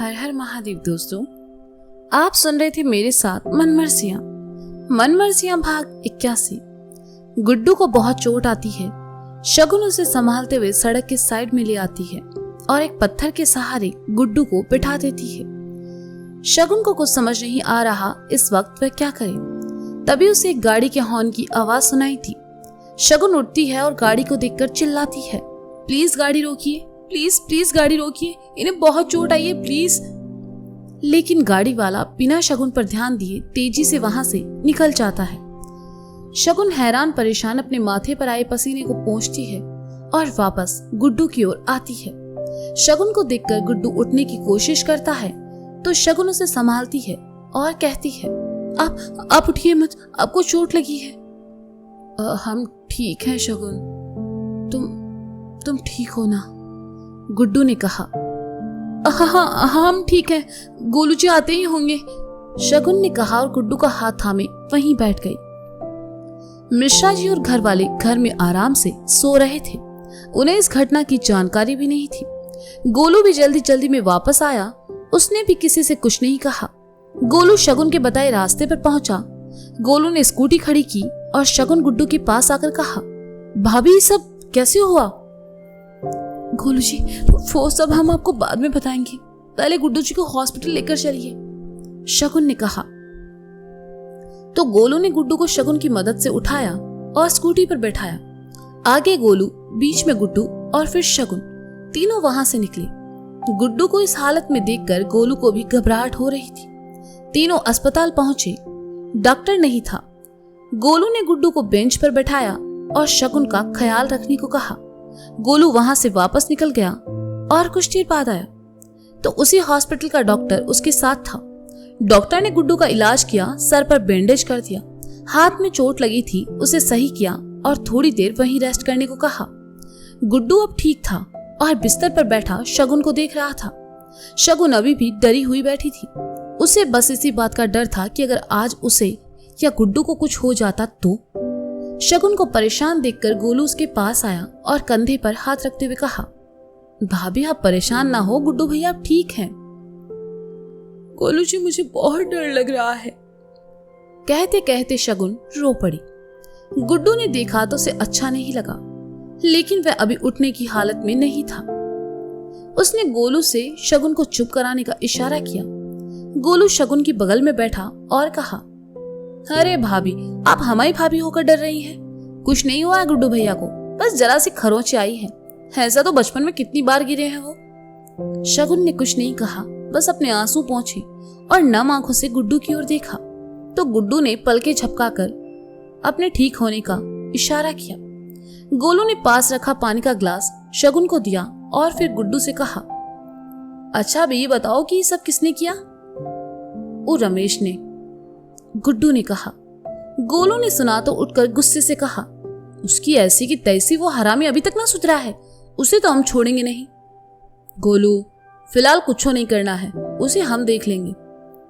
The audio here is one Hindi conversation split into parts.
हर हर महादेव दोस्तों, आप सुन रहे थे मेरे साथ मनमर्जियां भाग 81। गुड्डू को बहुत चोट आती है। शगुन उसे संभालते हुए सड़क के साइड में ले आती है और एक पत्थर के सहारे गुड्डू को बिठा देती है। शगुन को कुछ समझ नहीं आ रहा इस वक्त वह क्या करे। तभी उसे एक गाड़ी के हॉर्न की आवाज सुनाई थी। शगुन उठती है और गाड़ी को देखकर चिल्लाती है, प्लीज गाड़ी रोकिए, प्लीज प्लीज गाड़ी रोकिए, इन्हें बहुत चोट आई है, प्लीज। लेकिन गाड़ी वाला बिना शगुन पर ध्यान दिए तेजी से वहां से निकल जाता है। शगुन हैरान परेशान अपने माथे पर आए पसीने को पोंछती है और वापस गुड्डू की ओर आती है। शगुन को देखकर गुड्डू उठने की कोशिश करता है तो शगुन उसे संभालती है और कहती है, आप उठिए मत, आपको चोट लगी है। हम ठीक हैं शगुन, तुम ठीक हो ना? गुड्डू ने कहा। हाँ हम ठीक हैं, गोलू जी आते ही होंगे, शगुन ने कहा और गुड्डू का हाथ थामे वहीं बैठ गई। मिश्रा जी और घर वाले घर में आराम से सो रहे थे। उन्हें इस घटना की जानकारी भी नहीं थी। गोलू भी जल्दी जल्दी में वापस आया। उसने भी किसी से कुछ नहीं कहा। गोलू शगुन के बताए रास्ते पर पहुंचा। गोलू ने स्कूटी खड़ी की और शगुन गुड्डू के पास आकर कहा, भाभी सब कैसे हुआ? गोलू जी वो सब हम आपको बाद में बताएंगे, पहले गुड्डू जी को हॉस्पिटल लेकर चलिए, शगुन ने कहा। तो गोलू ने गुड्डू को शगुन की मदद से उठाया और स्कूटी पर बैठाया। आगे गोलू, बीच में गुड्डू और फिर शगुन, तीनों वहां से निकले। गुड्डू को इस हालत में देखकर गोलू को भी घबराहट हो रही थी। तीनों अस्पताल पहुंचे। डॉक्टर नहीं था। गोलू ने गुड्डू को बेंच पर बैठाया और शगुन का ख्याल रखने को कहा। गोलू वहां से वापस निकल गया और कुछ देर बाद आया तो उसी हॉस्पिटल का डॉक्टर उसके साथ था। डॉक्टर ने गुड्डू का इलाज किया, सर पर बैंडेज कर दिया, हाथ में चोट लगी थी उसे सही किया और थोड़ी देर वहीं रेस्ट करने को कहा। गुड्डू अब ठीक था और बिस्तर पर बैठा शगुन को देख रहा था। शगुन अभी भी डरी हुई बैठी थी। उसे बस इसी बात का डर था कि अगर आज उसे या गुड्डू को कुछ हो जाता तो। शगुन को परेशान देखकर गोलू उसके पास आया और कंधे पर हाथ रखते हुए कहा, भाभी आप परेशान ना हो, गुड्डू भैया आप ठीक हैं। गोलू जी मुझे बहुत डर लग रहा है, कहते कहते शगुन रो पड़ी। गुड्डू ने देखा तो उसे अच्छा नहीं लगा, लेकिन वह अभी उठने की हालत में नहीं था। उसने गोलू से शगुन को चुप कराने का इशारा किया। गोलू शगुन की बगल में बैठा और कहा, अरे भाभी आप हमारी भाभी होकर डर रही हैं। कुछ नहीं हुआ गुड्डू भैया को, बस जरा सी खरोंच आई है। ऐसा तो बचपन में कितनी बार गिरे हैं वो। शगुन ने कुछ नहीं कहा, बस अपने आंसू पोंछे और नम आंखों से गुड्डू की ओर देखा तो गुड्डू ने पलके झपकाकर अपने ठीक होने का इशारा किया। गोलू ने पास रखा पानी का ग्लास शगुन को दिया और फिर गुड्डू से कहा, अच्छा अब ये बताओ कि सब किसने किया? वो रमेश ने, गुड्डू ने कहा। गोलू ने सुना तो उठकर गुस्से से कहा, उसकी ऐसी की तैसी, वो हरामी अभी तक ना सुधरा है, उसे तो हम छोड़ेंगे नहीं। गोलू फिलहाल कुछ नहीं करना है, उसे हम देख लेंगे,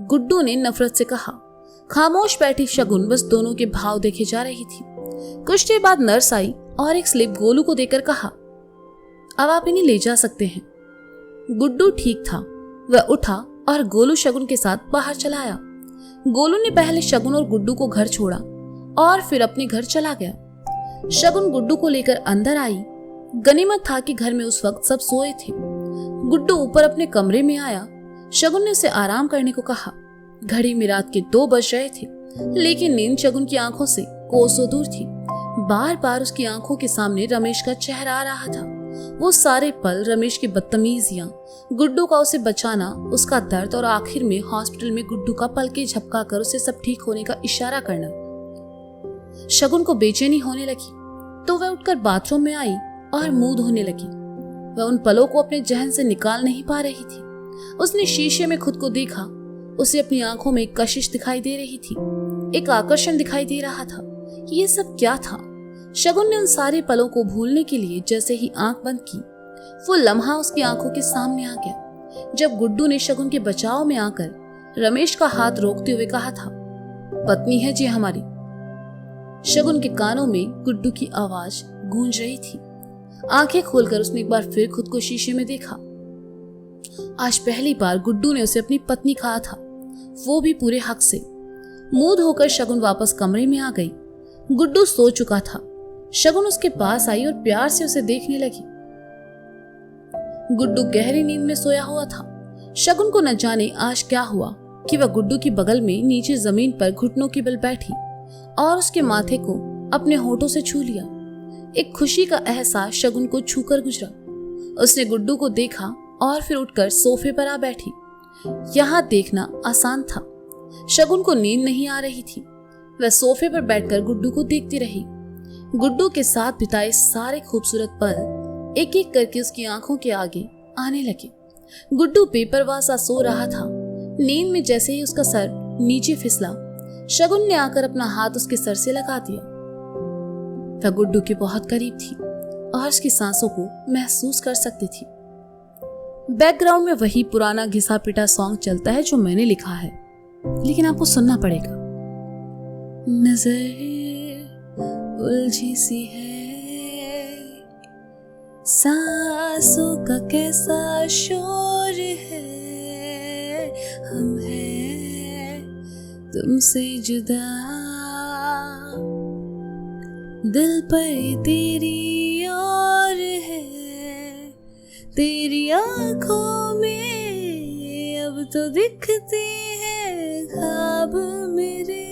गुड्डू ने नफरत से कहा। खामोश बैठी शगुन बस दोनों के भाव देखे जा रही थी। कुछ देर बाद नर्स आई और एक स्लिप गोलू को देकर कहा, अब आप इन्हें ले जा सकते हैं। गुड्डू ठीक था। वह उठा और गोलू शगुन के साथ बाहर चला आया। गोलू ने पहले शगुन और गुड्डू को घर छोड़ा और फिर अपने घर चला गया। शगुन गुड्डू को लेकर अंदर आई। गनीमत था कि घर में उस वक्त सब सोए थे। गुड्डू ऊपर अपने कमरे में आया। शगुन ने उसे आराम करने को कहा। घड़ी में रात के 2 बज रहे थे, लेकिन नींद शगुन की आंखों से कोसों दूर थी। बार बार उसकी आंखों के सामने रमेश का चेहरा आ रहा था। वो सारे पल रमेश की बदतमीजियां, गुड्डू का उसे बचाना, उसका दर्द और आखिर में हॉस्पिटल में गुड्डू का पलके झपका कर उसे सब ठीक होने का इशारा करना। शगुन को बेचैनी होने लगी तो वह उठकर बाथरूम में आई और मुंह धोने लगी। वह उन पलों को अपने जहन से निकाल नहीं पा रही थी। उसने शीशे में खुद को देखा। उसे अपनी आंखों में एक कशिश दिखाई दे रही थी, एक आकर्षण दिखाई दे रहा था। ये सब क्या था? शगुन ने उन सारे पलों को भूलने के लिए जैसे ही आंख बंद की, वो लम्हा उसकी आंखों के सामने आ गया जब गुड्डू ने शगुन के बचाव में आकर रमेश का हाथ रोकते हुए कहा था, पत्नी है जी हमारी। शगुन के कानों में गुड्डू की आवाज गूंज रही थी। आंखें खोलकर उसने एक बार फिर खुद को शीशे में देखा। आज पहली बार गुड्डू ने उसे अपनी पत्नी कहा था, वो भी पूरे हक से। मुंह धोकर शगुन वापस कमरे में आ गई। गुड्डू सो चुका था। शगुन उसके पास आई और प्यार से उसे देखने लगी। गुड्डू गहरी नींद में सोया हुआ था। शगुन को न जाने आज क्या हुआ कि वह गुड्डू की बगल में नीचे जमीन पर घुटनों की बल बैठी और उसके माथे को अपने होठों से छू लिया। एक खुशी का एहसास शगुन को छूकर गुजरा। उसने गुड्डू को देखा और फिर उठकर सोफे पर आ बैठी। यहाँ देखना आसान था। शगुन को नींद नहीं आ रही थी। वह सोफे पर बैठकर गुड्डू को देखती रही। गुड्डू के साथ बिताए सारे खूबसूरत पल एक एक करके उसकी आंखों के आगे आने लगे। गुड्डू बेपरवाह सा सो रहा था। नींद में जैसे ही उसका सर नीचे फिसला, शगुन ने आकर अपना हाथ उसके सर से लगा दिया। वह गुड्डू के बहुत करीब थी और उसकी सांसों को महसूस कर सकती थी। बैकग्राउंड में वही पुराना घिसा पिटा सॉन्ग चलता है जो मैंने लिखा है, लेकिन आपको सुनना पड़ेगा। नजर उलझी सी है, सांसों का कैसा शोर है, हम हैं तुमसे जुदा, दिल पर तेरी और है, तेरी आंखों में अब तो दिखते हैं ख्वाब मेरे,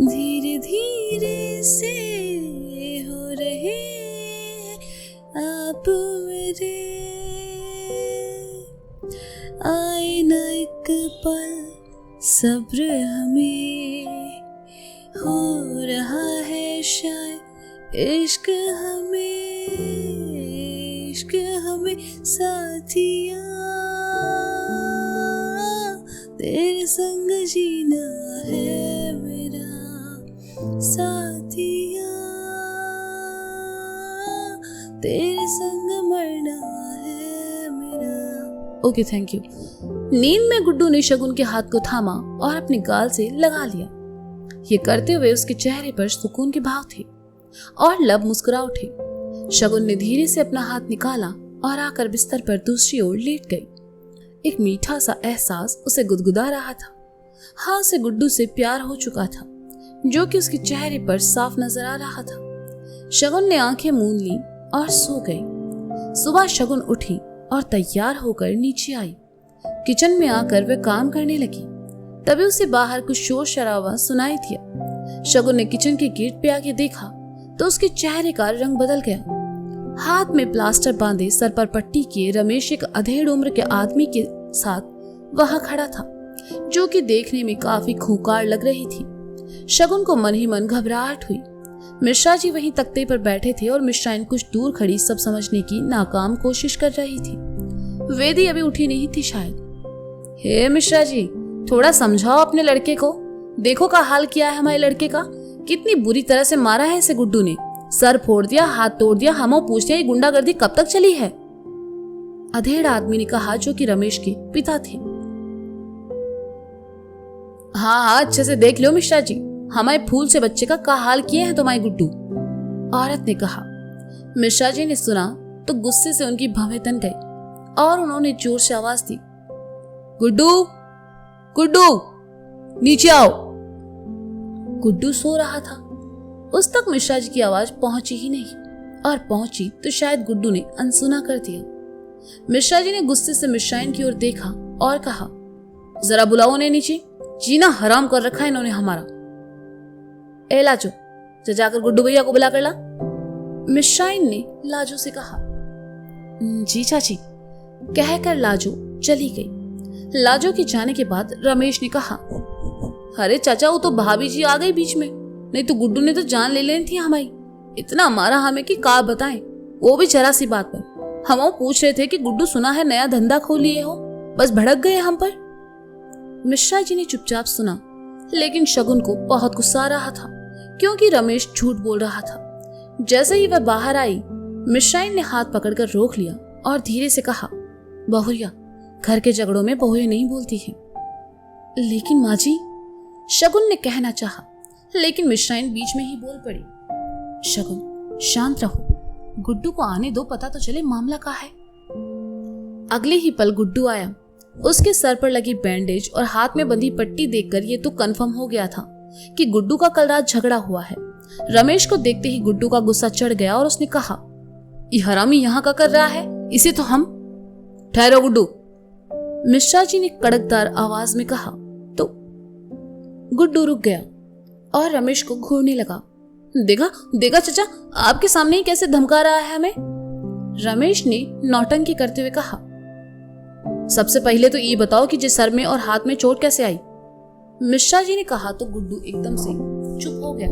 धीरे धीरे से हो रहे हैं आप मेरे, आए न एक पल सब्र हमें, हो रहा है शायद इश्क हमें, इश्क हमें साथिया, तेरे संग जीना है मेरा साथिया, तेरे संग मरना है मेरा। Okay, thank you. नींद में गुड्डू ने शगुन के हाथ को थामा और अपने गाल से लगा लिया। ये करते हुए उसके चेहरे पर सुकून के भाव थे और लब मुस्कुरा उठे। शगुन ने धीरे से अपना हाथ निकाला और आकर बिस्तर पर दूसरी ओर लेट गई। एक मीठा सा एहसास उसे गुदगुदा रहा था। हाँ, उसे गुड्डू से प्यार हो चुका था, जो कि उसके चेहरे पर साफ नजर आ रहा था। शगुन ने आंखें मूंद ली और सो गई। सुबह शगुन उठी और तैयार होकर नीचे आई। किचन में आकर वह काम करने लगी। तभी उसे बाहर कुछ शोर शराबा सुनाई दिया। शगुन ने किचन के गेट पे आके देखा तो उसके चेहरे का रंग बदल गया। हाथ में प्लास्टर बांधे, सर पर पट्टी किए रमेश एक अधेड़ उम्र के आदमी के साथ वहां खड़ा था, जो कि देखने में काफी खूंखार लग रही थी। शगुन को मन ही मन घबराहट हुई। मिश्रा जी वहीं तख्ते पर बैठे थे और मिश्राइन कुछ दूर खड़ी सब समझने की नाकाम कोशिश कर रही थी। वेदी अभी उठी नहीं थी शायद। हे मिश्रा जी, थोड़ा समझाओ अपने लड़के को। देखो का हाल किया है हमारे लड़के का। कितनी बुरी तरह से मारा है इसे गुड्डू ने। सर फोड़ दिया, हाथ तोड़ दिया। हम पूछते हैं ये गुंडागर्दी कब तक चली है? अधेड़ आदमी ने कहा, जो कि रमेश के पिता थे। हाँ, अच्छे से देख लो मिश्रा जी, हमारे फूल से बच्चे का हाल किए हैं तुम्हारे गुड्डू, औरत ने कहा। मिश्रा जी ने सुना तो गुस्से से उनकी भवें तन गई और उन्होंने जोर से आवाज दी, गुड्डू, गुड्डू, नीचे आओ। गुड्डू सो रहा था। उस तक मिश्रा जी की आवाज पहुंची ही नहीं, और पहुंची तो शायद गुड्डू ने अनसुना कर दिया। मिश्रा जी ने गुस्से से मिश्राइन की ओर देखा और कहा, जरा बुलाओ उन्हें नीचे। जीना हराम कर रखा है इन्होंने हमारा। ए लाजो, जाकर गुड्डू भैया को बुला कर ला। मिश्राइन ने लाजो से कहा। जी चाची, कहकर लाजो चली गई। लाजो के जाने के बाद रमेश ने कहा, अरे चाचा, वो तो भाभी जी आ गई बीच में, नहीं तो गुड्डू ने तो जान ले लेनी थी हमारी। इतना मारा हमें कि का बताएं, वो भी जरा सी बात पर। हम पूछ रहे थे कि गुड्डू सुना है नया धंधा खोल लिए हो, बस भड़क गए हम पर। मिश्रा जी ने चुपचाप सुना, लेकिन शगुन को बहुत गुस्सा आ रहा था, क्योंकि रमेश झूठ बोल रहा था। जैसे ही वह बाहर आई, मिश्राइन ने हाथ पकड़कर रोक लिया और धीरे से कहा, बहुरिया, घर के झगड़ों में बहुएं नहीं बोलती हैं। लेकिन माँ जी, शगुन ने कहना चाहा, लेकिन मिश्राइन बीच में ही बोल पड़ी, शगुन शांत रहो, गुड्डू को आने दो, पता तो चले मामला क्या है। अगले ही पल गुड्डू आया। उसके सर पर लगी बैंडेज और हाथ में बंधी पट्टी देखकर ये तो कंफर्म हो गया था कि गुड्डू का कल रात झगड़ा हुआ है। रमेश को देखते ही गुड्डू का गुस्सा चढ़ गया और उसने कहा, ये हरामी यहाँ का कर रहा है, इसे तो हम। ठहरो गुड्डू, मिश्रा जी ने कड़कदार आवाज में कहा। तो गुड्डू रुक गया और रमेश को घूरने लगा। देखा देखा चाचा, आपके सामने ही कैसे धमका रहा है हमें। रमेश ने नौटंकी करते हुए कहा, सबसे पहले तो ये बताओ कि जिस सर में और हाथ में चोट कैसे आई। मिश्रा जी ने कहा तो गुड्डू एकदम से चुप हो गया।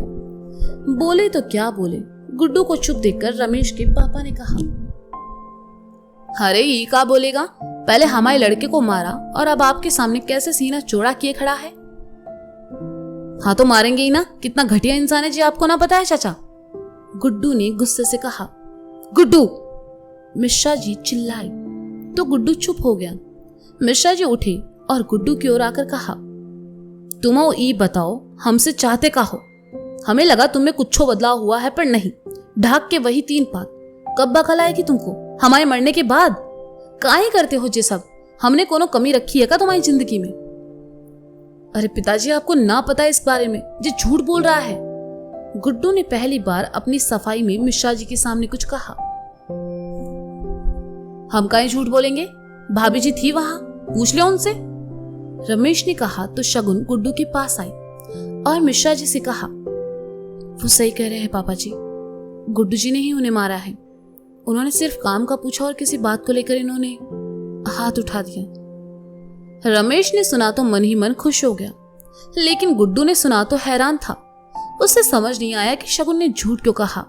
बोले तो क्या बोले, गुड्डू को चुप देखकर रमेश के पापा ने कहा, अरे ये क्या बोलेगा, पहले हमारे लड़के को मारा और अब आपके सामने कैसे सीना चौड़ा किए खड़ा है। हाँ तो मारेंगे ही ना, कितना घटिया इंसान है जी, आपको ना पता है चाचा, गुड्डू ने गुस्से से कहा। गुड्डू, मिश्रा जी चिल्लाई तो गुड्डू चुप हो गया। मिश्रा जी उठे और गुड्डू की ओर आकर कहा, तुम ई बताओ हमसे चाहते का हो। हमें लगा तुम में कुछ बदलाव हुआ है, पर नहीं, ढाक के वही 3 बात। कब बकल आएगी तुमको, हमारे मरने के बाद? काहे करते हो जे सब, हमने कोनो कमी रखी है का तुम्हारी जिंदगी में? अरे पिताजी, आपको ना पता है इस बारे में, जे झूठ बोल रहा है। गुड्डू ने पहली बार अपनी सफाई में मिश्रा जी के सामने कुछ कहा। हम काहे झूठ बोलेंगे, भाभी जी थी वहां, पूछ लो उनसे, रमेश ने कहा तो शगुन गुड्डू के पास आई और मिश्रा जी से कहा, वो सही कह रहे हैं पापा जी, गुड्डू जी ने ही उन्हें मारा है। उन्होंने सिर्फ काम का पूछा और किसी बात को लेकर इन्होंने हाथ उठा दिया। रमेश ने सुना तो मन ही मन खुश हो गया, लेकिन गुड्डू ने सुना तो हैरान था। उसे समझ नहीं आया कि शगुन ने झूठ क्यों कहा।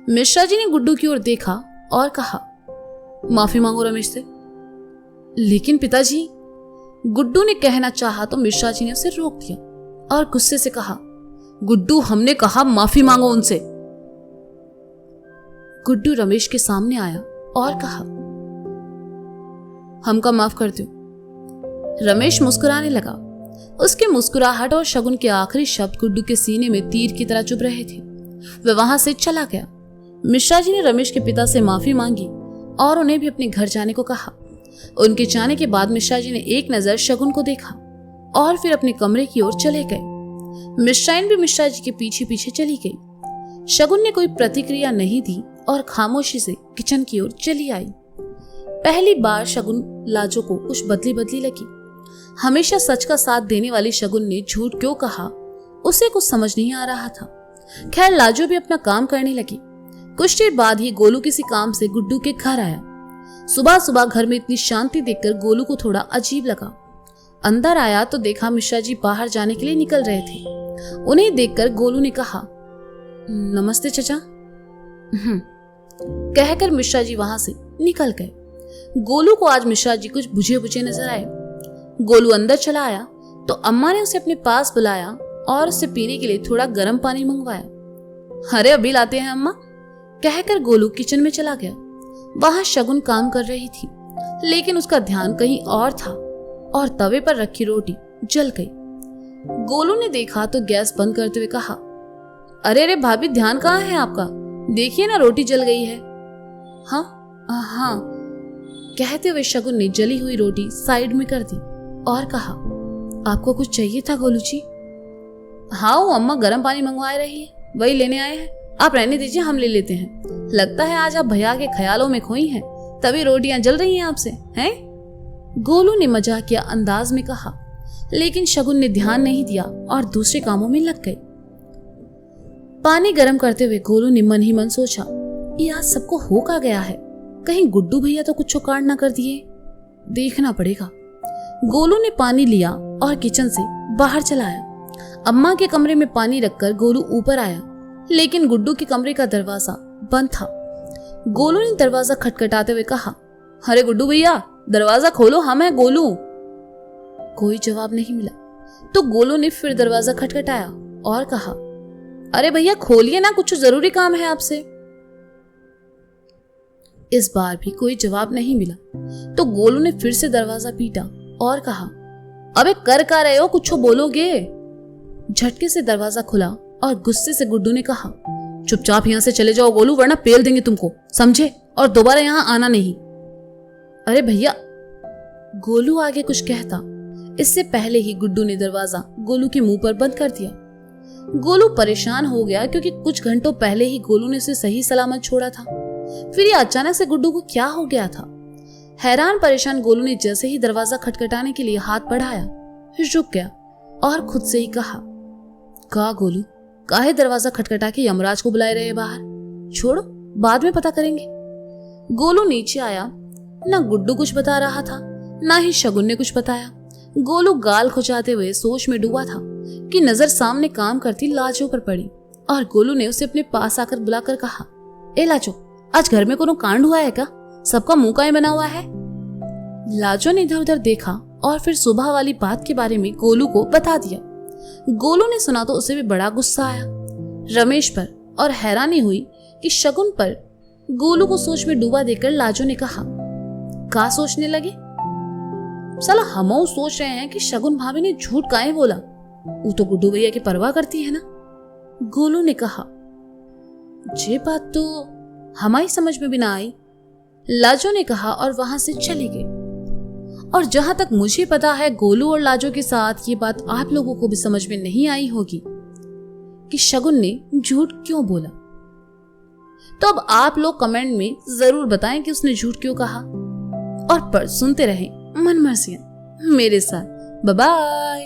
मिश्रा जी ने गुड्डू की ओर देखा और कहा, माफी मांगो रमेश से। लेकिन पिताजी, गुड्डू ने कहना चाहा तो मिश्रा जी ने उसे रोक दिया और गुस्से से कहा, गुड्डू, हमने कहा माफी मांगो उनसे। गुड्डू रमेश के सामने आया और कहा, हमका माफ कर दो। रमेश मुस्कुराने लगा। उसके मुस्कुराहट और शगुन के आखिरी शब्द गुड्डू के सीने में तीर की तरह चुभ रहे थे। वह वहां से चला गया। मिश्रा जी ने रमेश के पिता से माफी मांगी और उन्हें भी अपने घर जाने को कहा। उनके जाने के बाद मिश्रा जी ने एक नजर शगुन को देखा और फिर अपने कमरे की ओर चले गए। मिश्राइन भी मिश्रा जी के पीछे पीछे चली गई। शगुन ने कोई प्रतिक्रिया नहीं दी और खामोशी से किचन की ओर चली आई। पहली बार शगुन लाजो को कुछ बदली बदली लगी। हमेशा सच का साथ देने वाली शगुन ने झूठ क्यों कहा, उसे कुछ समझ नहीं आ रहा था। खैर, लाजो भी अपना काम करने लगी। कुछ देर बाद ही गोलू किसी काम से गुड्डू के घर आया। सुबह सुबह घर में इतनी शांति देखकर गोलू को थोड़ा अजीब लगा। अंदर आया तो देखा मिश्रा जी बाहर जाने के लिए निकल रहे थे। उन्हें देखकर गोलू ने कहा, नमस्ते चचा। कहकर मिश्रा जी वहां से निकल गए। गोलू को आज मिश्रा जी कुछ बुझे बुझे नजर आए। गोलू अंदर चला आया तो अम्मा ने उसे अपने पास बुलाया और उससे पीने के लिए थोड़ा गर्म पानी मंगवाया। अरे अभी लाते हैं अम्मा, कहकर गोलू किचन में चला गया। वहां शगुन काम कर रही थी, लेकिन उसका ध्यान कहीं और था और तवे पर रखी रोटी जल गई। गोलू ने देखा तो गैस बंद करते हुए कहा, अरे अरे भाभी, ध्यान कहाँ है आपका, देखिए ना रोटी जल गई है। हाँ, कहते हुए शगुन ने जली हुई रोटी साइड में कर दी और कहा, आपको कुछ चाहिए था गोलू जी? हाँ, वो अम्मा गर्म पानी मंगवा रही है, वही लेने आए हैं। आप रहने दीजिए, हम ले लेते हैं। लगता है आज आप भैया के ख्यालों में खोई हैं, तभी रोटियां जल रही हैं आपसे, हैं? गोलू ने मजाकिया अंदाज में कहा, लेकिन शगुन ने ध्यान नहीं दिया और दूसरे कामों में लग गई। पानी गर्म करते हुए गोलू ने मन ही मन सोचा, ये आज सबको हो का गया है, कहीं गुड्डू भैया तो कुछ कांड ना कर दिए, देखना पड़ेगा। गोलू ने पानी लिया और किचन से बाहर चला आया। अम्मा के कमरे में पानी रखकर गोलू ऊपर आया, लेकिन गुड्डू के कमरे का दरवाजा बंद था। गोलू ने दरवाजा खटखटाते हुए कहा, अरे गुड्डू भैया, दरवाजा खोलो, हम हैं गोलू। कोई जवाब नहीं मिला तो गोलू ने फिर दरवाजा खटखटाया और कहा, अरे भैया खोलिए ना, कुछ जरूरी काम है आपसे। इस बार भी कोई जवाब नहीं मिला तो गोलू ने फिर से दरवाजा पीटा और कहा, अबे कर क्या रहे हो, कुछ बोलोगे? झटके से दरवाजा खुला और गुस्से से गुड्डू ने कहा, चुपचाप यहां से चले जाओ गोलू, वरना पेल देंगे तुमको, समझे? और दोबारा यहां आना नहीं। अरे भैया, गोलू आगे कुछ कहता इससे पहले ही गुड्डू ने दरवाजा गोलू के मुंह पर बंद कर दिया। गोलू परेशान हो गया क्योंकि कुछ घंटों पहले ही गोलू ने उसे सही सलामत छोड़ा था। फिर ये अचानक से गुड्डू को क्या हो गया था? हैरान परेशान गोलू ने जैसे ही दरवाजा खटखटाने के लिए हाथ बढ़ाया, फिर रुक गया और खुद से ही कहा, का गोलू, काहे दरवाजा खटखटा के यमराज को बुलाए रहे बाहर? छोड़ो, बाद में पता करेंगे। गोलू नीचे आया। ना गुड्डू कुछ बता रहा था, ना ही शगुन ने कुछ बताया। गोलू गाल खुजाते हुए सोच में डूबा था कि नजर सामने काम करती लाजो पर पड़ी और गोलू ने उसे अपने पास आकर बुलाकर कहा, ए लाजो, आज घर में कोनो कांड हुआ है क्या? सबका मुंह काहे बना हुआ है? लाजो ने इधर उधर देखा और फिर सुबह वाली बात के बारे में गोलू को बता दिया। गोलू ने सुना तो उसे भी बड़ा गुस्सा आया, रमेश पर, और हैरानी हुई कि शगुन पर। गोलू को सोच में डूबा देखकर लाजो ने कहा, का सोचने लगे? साला हमऊ सोच रहे हैं कि शगुन भाभी ने झूठ काहे बोला, वो तो गुड्डू भैया की परवाह करती है ना। गोलू ने कहा, ये बात तो हमारी समझ में भी ना आई, लाजो ने कहा और वहां से चली गई। और जहां तक मुझे पता है, गोलू और लाजो के साथ ये बात आप लोगों को भी समझ में नहीं आई होगी कि शगुन ने झूठ क्यों बोला। तो अब आप लोग कमेंट में जरूर बताएं कि उसने झूठ क्यों कहा। और पर सुनते रहें मनमर्जियां मेरे साथ। Bye bye.